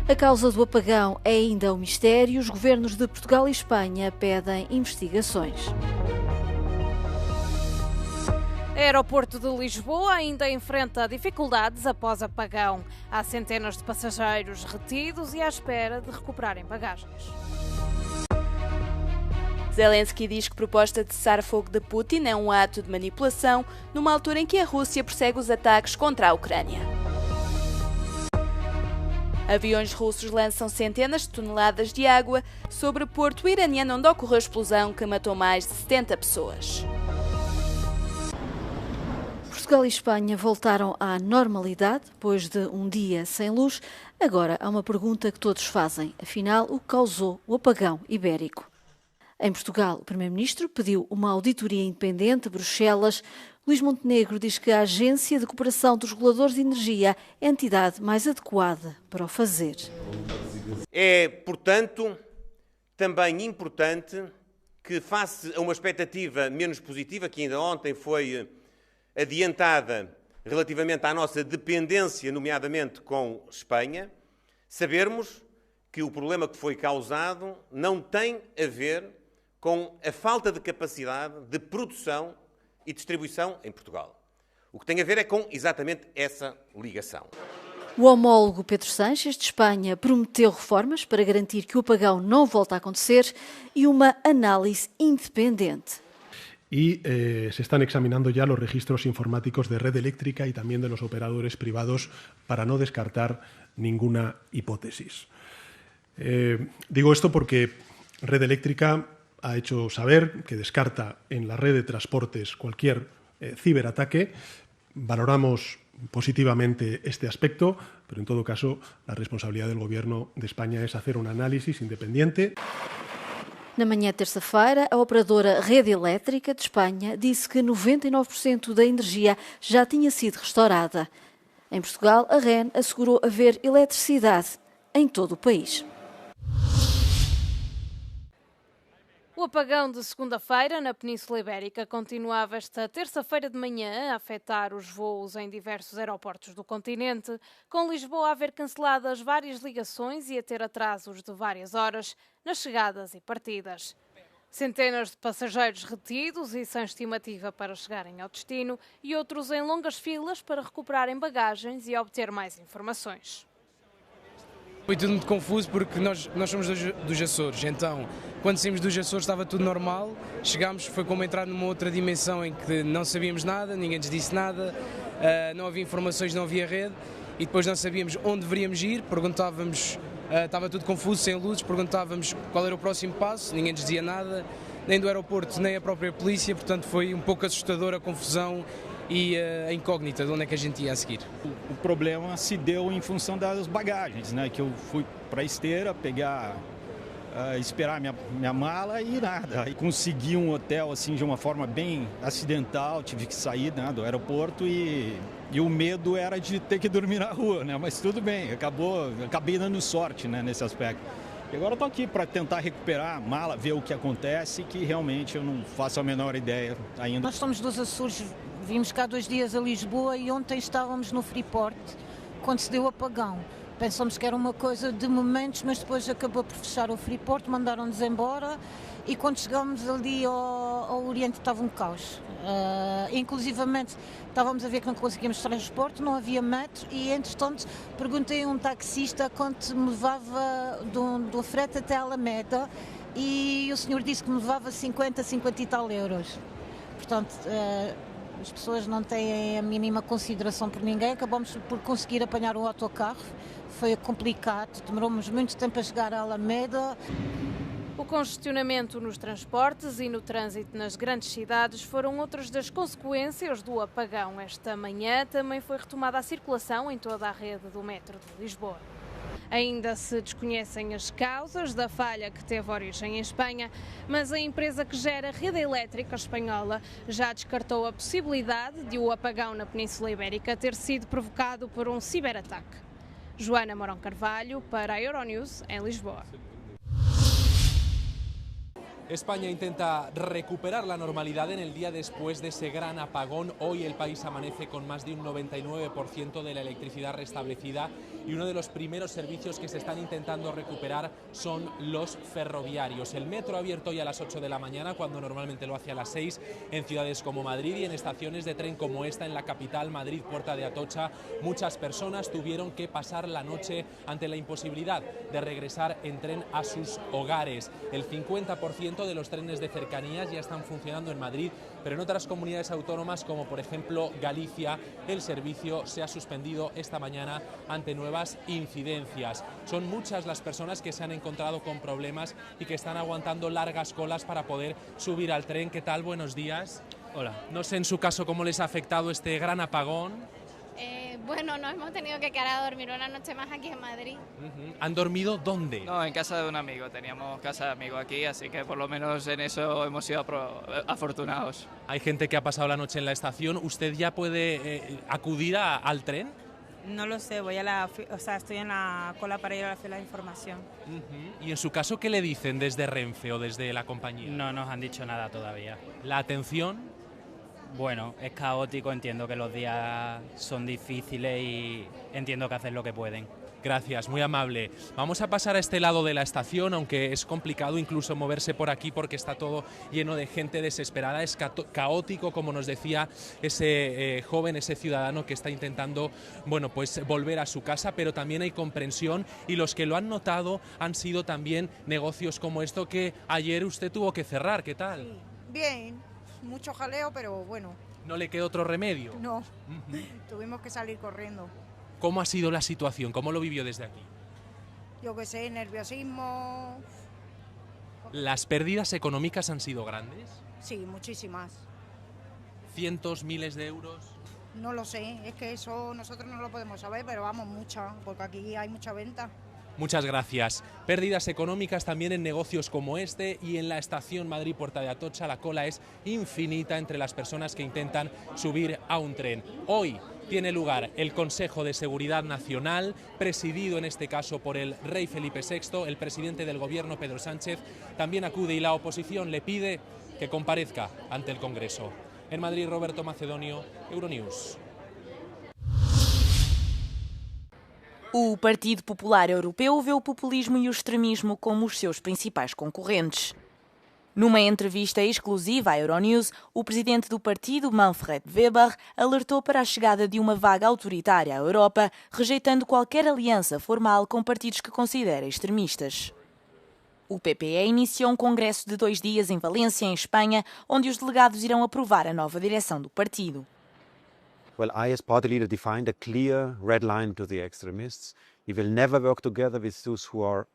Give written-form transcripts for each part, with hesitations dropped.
A causa do apagão é ainda um mistério. Os governos de Portugal e Espanha pedem investigações. O aeroporto de Lisboa ainda enfrenta dificuldades após apagão. Há centenas de passageiros retidos e à espera de recuperarem bagagens. Zelensky diz que a proposta de cessar-fogo de Putin é um ato de manipulação, numa altura em que a Rússia persegue os ataques contra a Ucrânia. Aviões russos lançam centenas de toneladas de água sobre o porto iraniano onde ocorreu a explosão que matou mais de 70 pessoas. Portugal e Espanha voltaram à normalidade depois de um dia sem luz. Agora há uma pergunta que todos fazem. Afinal, o que causou o apagão ibérico? Em Portugal, o Primeiro-Ministro pediu uma auditoria independente a Bruxelas. Luís Montenegro diz que a Agência de Cooperação dos Reguladores de Energia é a entidade mais adequada para o fazer. É, portanto, também importante que, face a uma expectativa menos positiva, que ainda ontem foi adiantada relativamente à nossa dependência, nomeadamente com Espanha, sabermos que o problema que foi causado não tem a ver com a falta de capacidade de produção e distribuição em Portugal. O que tem a ver é com exatamente essa ligação. O homólogo Pedro Sánchez, de Espanha, prometeu reformas para garantir que o apagão não volta a acontecer e uma análise independente. Y se están examinando ya los registros informáticos de Red Eléctrica y también de los operadores privados para no descartar ninguna hipótesis. Digo esto porque Red Eléctrica ha hecho saber que descarta en la red de transportes cualquier ciberataque. Valoramos positivamente este aspecto, pero en todo caso la responsabilidad del Gobierno de España es hacer un análisis independiente. Na manhã de terça-feira, a operadora Rede Elétrica de Espanha disse que 99% da energia já tinha sido restaurada. Em Portugal, a REN assegurou haver eletricidade em todo o país. O apagão de segunda-feira na Península Ibérica continuava esta terça-feira de manhã a afetar os voos em diversos aeroportos do continente, com Lisboa a haver canceladas várias ligações e a ter atrasos de várias horas nas chegadas e partidas. Centenas de passageiros retidos e sem estimativa para chegarem ao destino e outros em longas filas para recuperarem bagagens e obter mais informações. Foi tudo muito confuso porque nós somos dos Açores, então quando saímos dos Açores estava tudo normal, chegámos, foi como entrar numa outra dimensão em que não sabíamos nada, ninguém nos disse nada, não havia informações, não havia rede e depois não sabíamos onde deveríamos ir, perguntávamos, estava tudo confuso, sem luzes, perguntávamos qual era o próximo passo, ninguém nos dizia nada, nem do aeroporto, nem a própria polícia, portanto foi um pouco assustadora a confusão e a incógnita de onde é que a gente ia a seguir. O problema se deu em função das bagagens, né? Que eu fui para a esteira pegar, esperar minha mala e nada. Aí consegui um hotel assim de uma forma bem acidental, tive que sair, né, do aeroporto e o medo era de ter que dormir na rua, né? Mas tudo bem, acabei dando sorte, né, nesse aspecto. E agora eu estou aqui para tentar recuperar a mala, ver o que acontece, que realmente eu não faço a menor ideia ainda. Nós somos dos Açores, vimos cá 2 dias a Lisboa e ontem estávamos no Freeport, quando se deu o apagão. Pensamos que era uma coisa de momentos, mas depois acabou por fechar o Freeport, mandaram-nos embora e quando chegámos ali ao Oriente estava um caos. Inclusivamente estávamos a ver que não conseguíamos transporte, não havia metro e entretanto perguntei a um taxista quanto me levava do frete até Alameda e o senhor disse que me levava 50 e tal euros. Portanto, as pessoas não têm a mínima consideração por ninguém, acabamos por conseguir apanhar um autocarro, foi complicado, demoramos muito tempo a chegar a Alameda. O congestionamento nos transportes e no trânsito nas grandes cidades foram outras das consequências do apagão. Esta manhã também foi retomada a circulação em toda a rede do metro de Lisboa. Ainda se desconhecem as causas da falha que teve origem em Espanha, mas a empresa que gera a rede elétrica espanhola já descartou a possibilidade de o apagão na Península Ibérica ter sido provocado por um ciberataque. Joana Mourão Carvalho, para a Euronews, em Lisboa. España intenta recuperar la normalidad en el día después de ese gran apagón. Hoy el país amanece con más de un 99% de la electricidad restablecida y uno de los primeros servicios que se están intentando recuperar son los ferroviarios. El metro ha abierto hoy a las 8 de la mañana, cuando normalmente lo hace a las 6 en ciudades como Madrid, y en estaciones de tren como esta en la capital, Madrid, Puerta de Atocha, muchas personas tuvieron que pasar la noche ante la imposibilidad de regresar en tren a sus hogares. El 50% de los trenes de cercanías ya están funcionando en Madrid, pero en otras comunidades autónomas, como por ejemplo Galicia, el servicio se ha suspendido esta mañana ante nuevas incidencias. Son muchas las personas que se han encontrado con problemas y que están aguantando largas colas para poder subir al tren. ¿Qué tal? Buenos días. Hola. No sé en su caso cómo les ha afectado este gran apagón. Bueno, nos hemos tenido que quedar a dormir una noche más aquí en Madrid. ¿Han dormido dónde? No, en casa de un amigo, teníamos casa de amigo aquí, así que por lo menos en eso hemos sido afortunados. Hay gente que ha pasado la noche en la estación. ¿Usted ya puede acudir al tren? No lo sé, estoy en la cola para ir a la fila de información. ¿Y en su caso qué le dicen desde Renfe o desde la compañía? No nos han dicho nada todavía. ¿La atención? Bueno, es caótico, entiendo que los días son difíciles y entiendo que hacen lo que pueden. Gracias, muy amable. Vamos a pasar a este lado de la estación, aunque es complicado incluso moverse por aquí porque está todo lleno de gente desesperada. Es caótico, como nos decía ese joven, ese ciudadano que está intentando, bueno, pues volver a su casa, pero también hay comprensión, y los que lo han notado han sido también negocios como esto que ayer usted tuvo que cerrar. ¿Qué tal? Sí. Bien. Mucho jaleo, pero bueno. ¿No le queda otro remedio? No, tuvimos que salir corriendo. ¿Cómo ha sido la situación? ¿Cómo lo vivió desde aquí? Yo qué sé, nerviosismo. ¿Las pérdidas económicas han sido grandes? Sí, muchísimas. ¿Cientos, miles de euros? No lo sé, es que eso nosotros no lo podemos saber, pero vamos, mucha, porque aquí hay mucha venta. Muchas gracias. Pérdidas económicas también en negocios como este, y en la estación Madrid Puerta de Atocha la cola es infinita entre las personas que intentan subir a un tren. Hoy tiene lugar el Consejo de Seguridad Nacional, presidido en este caso por el rey Felipe VI. El presidente del Gobierno, Pedro Sánchez, también acude y la oposición le pide que comparezca ante el Congreso. En Madrid, Roberto Macedonio, Euronews. O Partido Popular Europeu vê o populismo e o extremismo como os seus principais concorrentes. Numa entrevista exclusiva à Euronews, o presidente do partido, Manfred Weber, alertou para a chegada de uma vaga autoritária à Europa, rejeitando qualquer aliança formal com partidos que considera extremistas. O PPE iniciou um congresso de 2 dias em Valência, em Espanha, onde os delegados irão aprovar a nova direção do partido. Well, I, as party leader, defined a clear red line to the extremists. We will never work together with those who are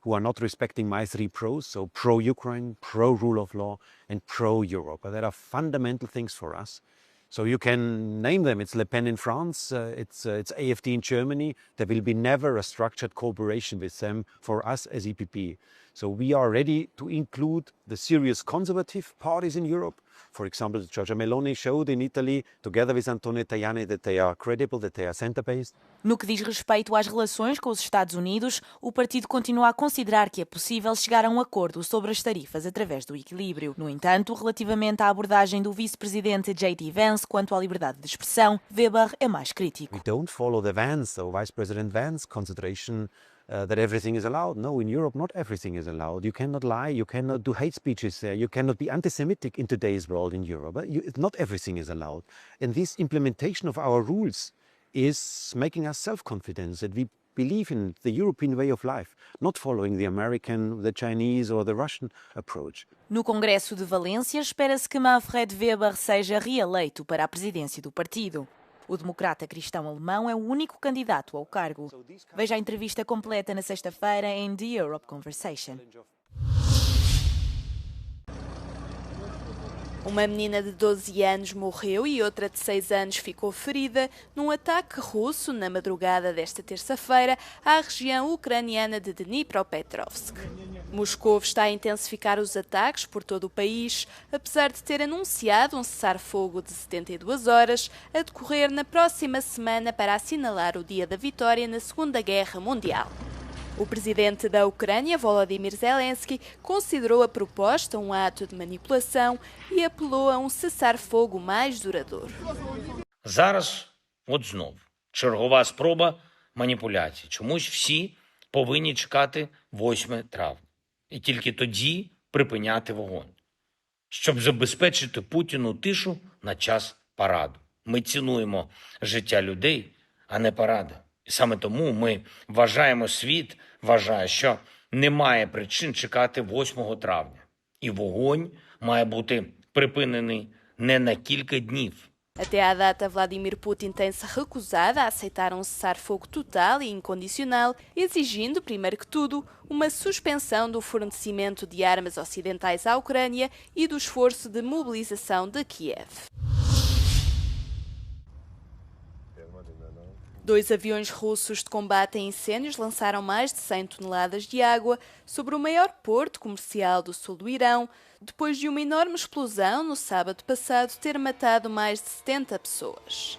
not respecting my 3 pros, so pro-Ukraine, pro-rule of law, and pro-Europe. There are fundamental things for us. So you can name them. It's Le Pen in France, it's AfD in Germany. There will be never a structured cooperation with them for us as EPP. So we are ready to include the serious conservative parties in Europe. For example, Giorgia Meloni showed in Italy, together with Antonio Tajani, that they are credible, that they are center-based. No que diz respeito às relações com os Estados Unidos, o partido continua a considerar que é possível chegar a um acordo sobre as tarifas através do equilíbrio. No entanto, relativamente à abordagem do vice-presidente J.D. Vance quanto à liberdade de expressão, Weber é mais crítico. We don't follow the Vance or Vice President Vance consideration that everything is allowed. No, in Europe, not everything is allowed. You cannot lie, you cannot do hate speeches there, you cannot be anti-Semitic in today's world in Europe. Not everything is allowed. And this implementation of our rules is making us self-confident that we believe in the European way of life, not following the American, the Chinese or the Russian approach. No Congresso de Valência, espera-se que Manfred Weber seja reeleito para a presidência do partido. O democrata cristão alemão é o único candidato ao cargo. Veja a entrevista completa na sexta-feira em The Europe Conversation. Uma menina de 12 anos morreu e outra de 6 anos ficou ferida num ataque russo na madrugada desta terça-feira à região ucraniana de Dnipropetrovsk. Moscou está a intensificar os ataques por todo o país, apesar de ter anunciado um cessar-fogo de 72 horas a decorrer na próxima semana para assinalar o dia da vitória na Segunda Guerra Mundial. O presidente da Ucrânia, Volodymyr Zelensky, considerou a proposta um ato de manipulação e apelou a um cessar-fogo mais duradouro. Зараз, от знову, чергова спроба маніпуляції. Чомусь всі повинні чекати 8 травня. І тільки тоді припиняти вогонь. Щоб забезпечити Путіну тишу на час параду. Ми цінуємо життя людей, а не паради. І саме тому ми вважаємо, світ вважає, що немає причин чекати 8 travня. І вогонь має бути припинений не на кілька днів. Até à data, Vladimir Putin tem-se recusado a aceitar um cessar-fogo total e incondicional, exigindo, primeiro que tudo, uma suspensão do fornecimento de armas ocidentais à Ucrânia e do esforço de mobilização de Kiev. 2 aviões russos de combate a incêndios lançaram mais de 100 toneladas de água sobre o maior porto comercial do sul do Irão, depois de uma enorme explosão no sábado passado ter matado mais de 70 pessoas.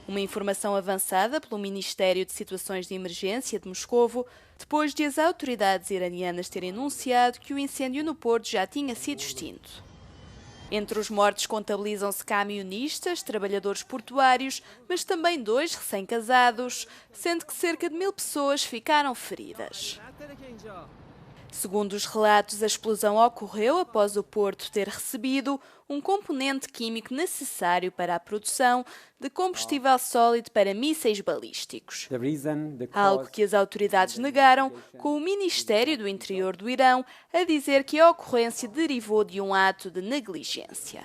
Uma informação avançada pelo Ministério de Situações de Emergência de Moscovo, depois de as autoridades iranianas terem anunciado que o incêndio no porto já tinha sido extinto. Entre os mortos contabilizam-se camionistas, trabalhadores portuários, mas também 2 recém-casados, sendo que cerca de 1000 pessoas ficaram feridas. Segundo os relatos, a explosão ocorreu após o porto ter recebido um componente químico necessário para a produção de combustível sólido para mísseis balísticos. Algo que as autoridades negaram, com o Ministério do Interior do Irão a dizer que a ocorrência derivou de um ato de negligência.